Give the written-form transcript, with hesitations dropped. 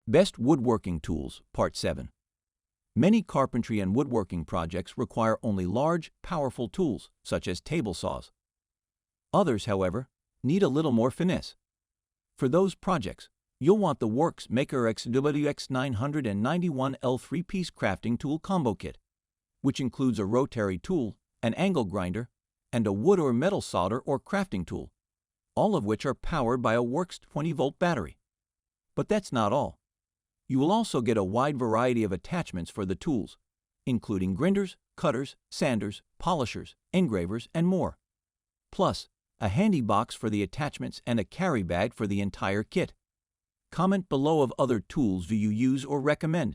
Best Woodworking Tools, Part 7. Many carpentry and woodworking projects require only large, powerful tools, such as table saws. Others, however, need a little more finesse. For those projects, you'll want the Works Maker X WX991L 3-piece crafting tool combo kit, which includes a rotary tool, an angle grinder, and a wood or metal solder or crafting tool, all of which are powered by a Works 20-volt battery. But that's not all. You will also get a wide variety of attachments for the tools, including grinders, cutters, sanders, polishers, engravers, and more. Plus, a handy box for the attachments and a carry bag for the entire kit. Comment below of other tools do you use or recommend.